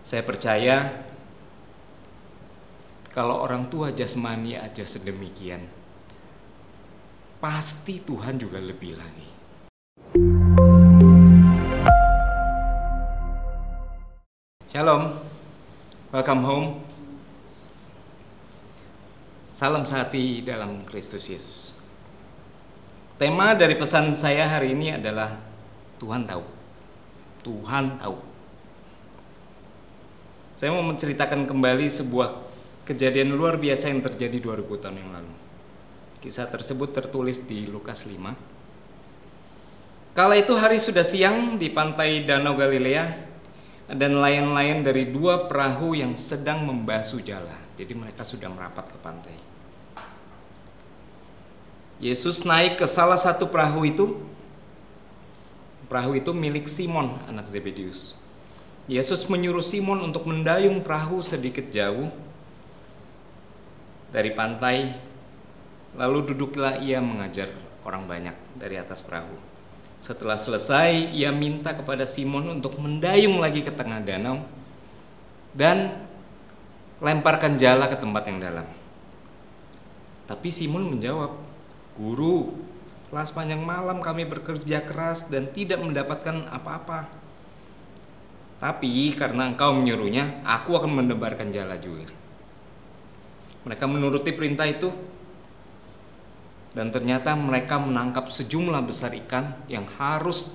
Saya percaya kalau orang tua jasmani aja sedemikian, pasti Tuhan juga lebih lagi. Shalom, welcome home. Salam sehati dalam Kristus Yesus. Tema dari pesan saya hari ini adalah Tuhan tahu. Tuhan tahu. Saya mau menceritakan kembali sebuah kejadian luar biasa yang terjadi 2000 tahun yang lalu. Kisah tersebut tertulis di Lukas 5. Kala itu hari sudah siang di pantai Danau Galilea, ada nelayan-nelayan dari 2 perahu yang sedang membasuh jala. Jadi mereka sudah merapat ke pantai. Yesus naik ke salah satu perahu itu. Perahu itu milik Simon, anak Zebedeus. Yesus menyuruh Simon untuk mendayung perahu sedikit jauh dari pantai. Lalu duduklah ia mengajar orang banyak dari atas perahu. Setelah selesai, ia minta kepada Simon untuk mendayung lagi ke tengah danau dan lemparkan jala ke tempat yang dalam. Tapi Simon menjawab, "Guru, telah sepanjang malam kami bekerja keras dan tidak mendapatkan apa-apa. Tapi karena engkau menyuruhnya, aku akan menebarkan jala juga." Mereka menuruti perintah itu. Dan ternyata mereka menangkap sejumlah besar ikan yang harus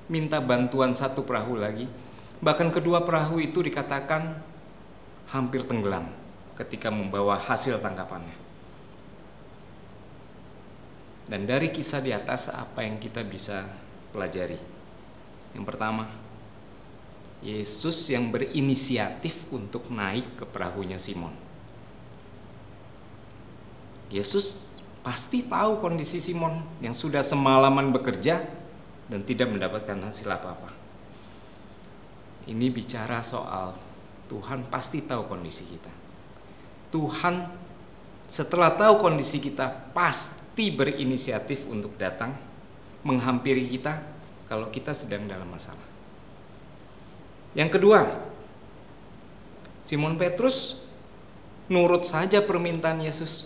minta bantuan satu perahu lagi. Bahkan kedua perahu itu dikatakan hampir tenggelam ketika membawa hasil tangkapannya. Dan dari kisah di atas apa yang kita bisa pelajari? Yang pertama, Yesus yang berinisiatif untuk naik ke perahunya Simon. Yesus pasti tahu kondisi Simon yang sudah semalaman bekerja dan tidak mendapatkan hasil apa-apa. Ini bicara soal Tuhan pasti tahu kondisi kita. Tuhan setelah tahu kondisi kita pasti berinisiatif untuk datang menghampiri kita kalau kita sedang dalam masalah. Yang kedua, Simon Petrus nurut saja permintaan Yesus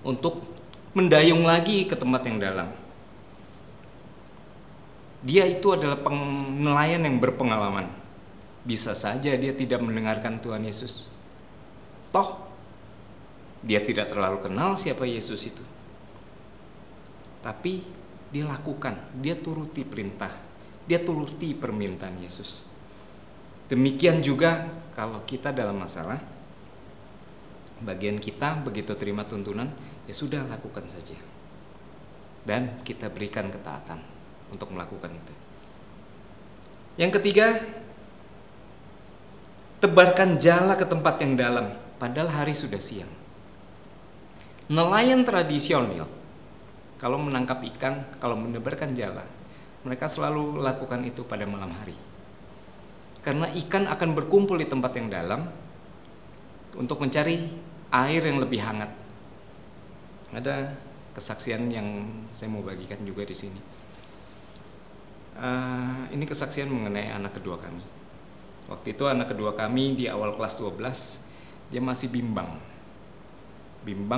untuk mendayung lagi ke tempat yang dalam. Dia itu adalah nelayan yang berpengalaman. Bisa saja dia tidak mendengarkan Tuhan Yesus. Toh, dia tidak terlalu kenal siapa Yesus itu. Tapi dia lakukan, dia turuti perintah, dia turuti permintaan Yesus. Demikian juga kalau kita dalam masalah, bagian kita begitu terima tuntunan, ya sudah lakukan saja. Dan kita berikan ketaatan untuk melakukan itu. Yang ketiga, tebarkan jala ke tempat yang dalam, padahal hari sudah siang. Nelayan tradisional, kalau menangkap ikan, kalau menebarkan jala, mereka selalu lakukan itu pada malam hari. Karena ikan akan berkumpul di tempat yang dalam untuk mencari air yang lebih hangat. Ada kesaksian yang saya mau bagikan juga di sini. Ini kesaksian mengenai anak kedua kami. Waktu itu anak kedua kami di awal kelas 12, dia masih bimbang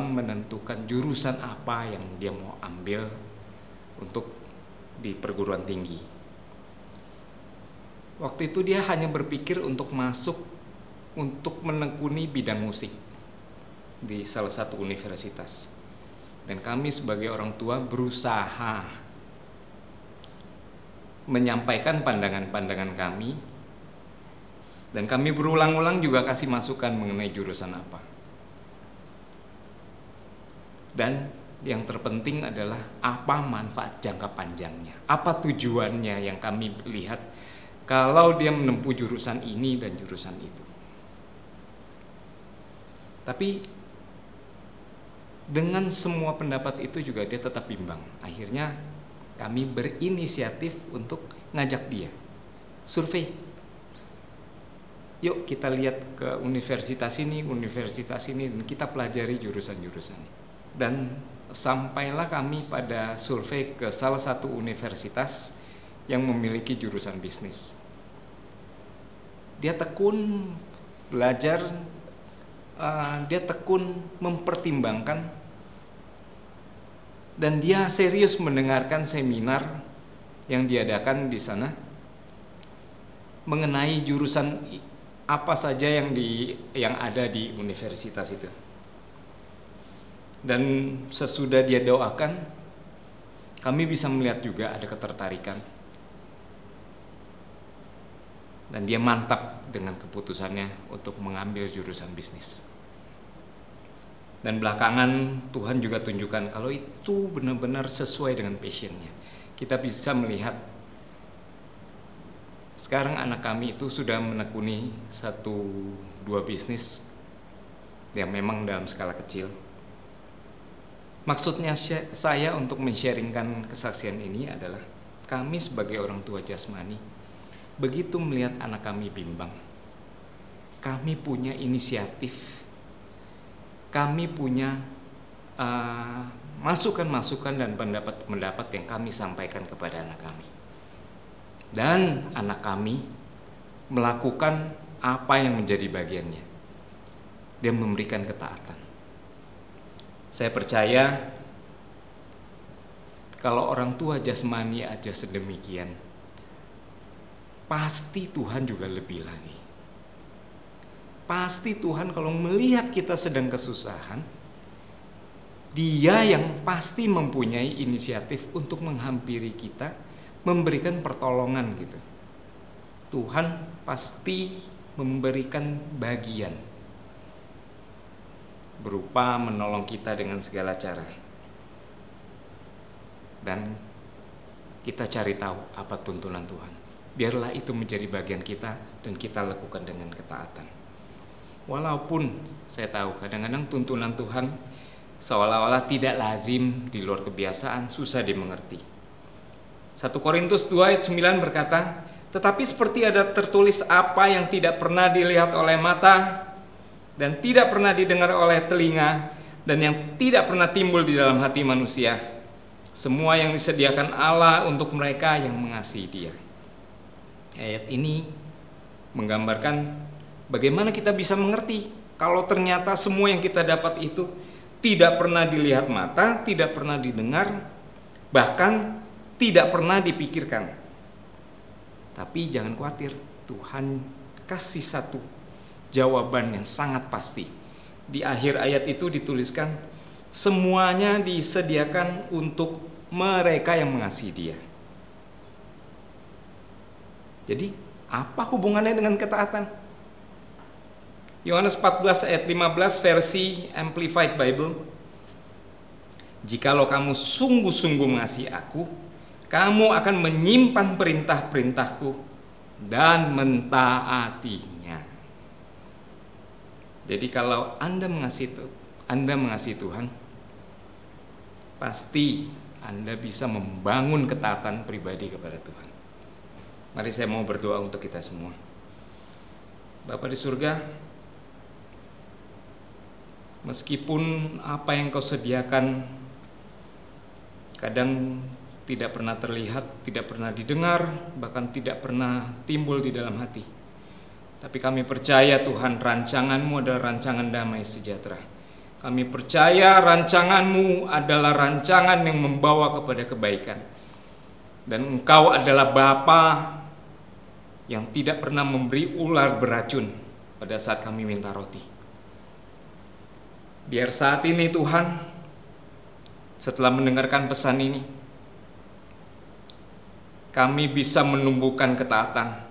menentukan jurusan apa yang dia mau ambil untuk di perguruan tinggi. Waktu itu dia hanya berpikir untuk masuk untuk menekuni bidang musik di salah satu universitas. Dan kami sebagai orang tua berusaha menyampaikan pandangan-pandangan kami. Dan kami berulang-ulang juga kasih masukan mengenai jurusan apa. Dan yang terpenting adalah apa manfaat jangka panjangnya. Apa tujuannya yang kami lihat kalau dia menempuh jurusan ini dan jurusan itu. Tapi dengan semua pendapat itu juga dia tetap bimbang. Akhirnya kami berinisiatif untuk ngajak dia survei. Yuk kita lihat ke universitas ini, dan kita pelajari jurusan-jurusan. Dan sampailah kami pada survei ke salah satu universitas yang memiliki jurusan bisnis. Dia tekun belajar, dia tekun mempertimbangkan, dan dia serius mendengarkan seminar yang diadakan di sana mengenai jurusan apa saja yang ada di universitas itu. Dan sesudah dia doakan, kami bisa melihat juga ada ketertarikan. Dan dia mantap dengan keputusannya untuk mengambil jurusan bisnis. Dan belakangan Tuhan juga tunjukkan kalau itu benar-benar sesuai dengan passionnya. Kita bisa melihat sekarang anak kami itu sudah menekuni 1-2 bisnis yang memang dalam skala kecil. Maksudnya saya untuk men-sharingkan kesaksian ini adalah kami sebagai orang tua jasmani, begitu melihat anak kami bimbang, kami punya inisiatif, kami punya masukan-masukan dan pendapat-pendapat yang kami sampaikan kepada anak kami. Dan anak kami melakukan apa yang menjadi bagiannya. Dia memberikan ketaatan. Saya percaya kalau orang tua jasmani aja sedemikian, pasti Tuhan juga lebih lagi. Pasti Tuhan kalau melihat kita sedang kesusahan, Dia yang pasti mempunyai inisiatif untuk menghampiri kita, memberikan pertolongan gitu. Tuhan pasti memberikan bagian berupa menolong kita dengan segala cara. Dan kita cari tahu apa tuntunan Tuhan. Biarlah itu menjadi bagian kita dan kita lakukan dengan ketaatan. Walaupun saya tahu kadang-kadang tuntunan Tuhan seolah-olah tidak lazim, di luar kebiasaan, susah dimengerti. 1 Korintus 2 ayat 9 berkata, tetapi seperti ada tertulis apa yang tidak pernah dilihat oleh mata dan tidak pernah didengar oleh telinga dan yang tidak pernah timbul di dalam hati manusia, semua yang disediakan Allah untuk mereka yang mengasihi Dia. Ayat ini menggambarkan bagaimana kita bisa mengerti kalau ternyata semua yang kita dapat itu tidak pernah dilihat mata, tidak pernah didengar, bahkan tidak pernah dipikirkan. Tapi jangan khawatir, Tuhan kasih satu jawaban yang sangat pasti. Di akhir ayat itu dituliskan, semuanya disediakan untuk mereka yang mengasihi Dia. Jadi, apa hubungannya dengan ketaatan? Yohanes 14 ayat 15 versi Amplified Bible. Jikalau kamu sungguh-sungguh mengasihi aku, kamu akan menyimpan perintah-perintahku dan mentaatinya. Jadi kalau Anda mengasihi Tuhan, pasti Anda bisa membangun ketaatan pribadi kepada Tuhan. Mari saya mau berdoa untuk kita semua. Bapa di surga, meskipun apa yang Kau sediakan kadang tidak pernah terlihat, tidak pernah didengar, bahkan tidak pernah timbul di dalam hati, tapi kami percaya Tuhan, rancangan-Mu adalah rancangan damai sejahtera. Kami percaya rancangan-Mu adalah rancangan yang membawa kepada kebaikan. Dan Engkau adalah Bapa yang tidak pernah memberi ular beracun pada saat kami minta roti. Biar saat ini Tuhan, setelah mendengarkan pesan ini, kami bisa menumbuhkan ketaatan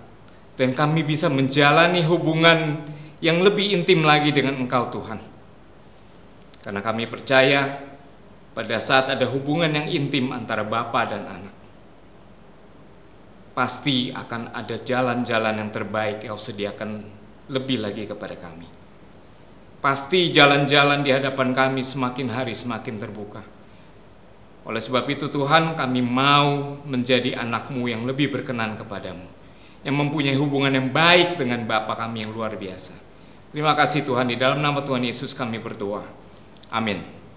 dan kami bisa menjalani hubungan yang lebih intim lagi dengan Engkau Tuhan. Karena kami percaya pada saat ada hubungan yang intim antara Bapa dan anak, pasti akan ada jalan-jalan yang terbaik yang Kau sediakan lebih lagi kepada kami. Pasti jalan-jalan di hadapan kami semakin hari semakin terbuka. Oleh sebab itu Tuhan, kami mau menjadi anak-Mu yang lebih berkenan kepadamu, yang mempunyai hubungan yang baik dengan Bapa kami yang luar biasa. Terima kasih Tuhan, di dalam nama Tuhan Yesus kami berdoa. Amin.